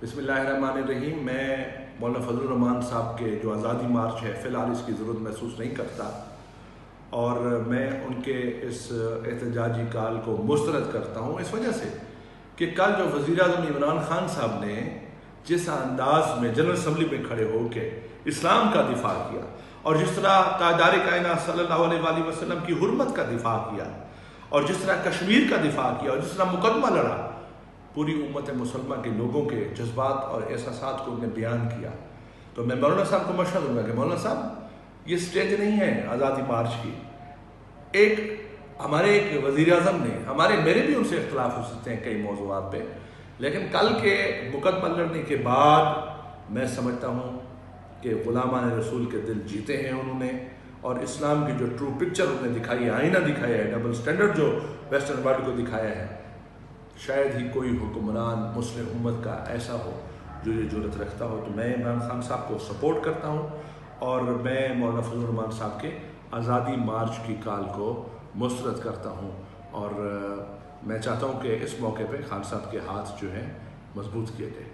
بسم اللہ الرحمن الرحیم۔ میں مولانا فضل الرحمان صاحب کے جو آزادی مارچ ہے فی الحال اس کی ضرورت محسوس نہیں کرتا، اور میں ان کے اس احتجاجی کال کو مسترد کرتا ہوں اس وجہ سے کہ کل جو وزیر اعظم عمران خان صاحب نے جس انداز میں جنرل اسمبلی میں کھڑے ہو کے اسلام کا دفاع کیا، اور جس طرح تاجدار کائنات صلی اللہ علیہ وآلہ وسلم کی حرمت کا دفاع کیا، اور جس طرح کشمیر کا دفاع کیا، اور جس طرح مقدمہ لڑا، پوری امت مسلمہ کے لوگوں کے جذبات اور احساسات کو انہوں نے بیان کیا، تو میں مولانا صاحب کو مشورہ دوں گا کہ مولانا صاحب یہ سٹیج نہیں ہے آزادی مارچ کی۔ ہمارے ایک وزیر اعظم نے میرے بھی ان سے اختلاف ہو سکتے ہیں کئی موضوعات پہ، لیکن کل کے مقدمہ لڑنے کے بعد میں سمجھتا ہوں کہ غلامان رسول کے دل جیتے ہیں انہوں نے، اور اسلام کی جو ٹرو پکچر انہوں نے دکھائی ہے، آئینہ دکھایا ہے، ڈبل سٹینڈرڈ جو ویسٹرن ورلڈ کو دکھایا ہے، شاید ہی کوئی حکمران مسلم امت کا ایسا ہو جو یہ جرأت رکھتا ہو۔ تو میں عمران خان صاحب کو سپورٹ کرتا ہوں، اور میں مولانا فضل الرحمان صاحب کے آزادی مارچ کی کال کو مسترد کرتا ہوں، اور میں چاہتا ہوں کہ اس موقع پہ خان صاحب کے ہاتھ جو ہیں مضبوط کیے جائیں۔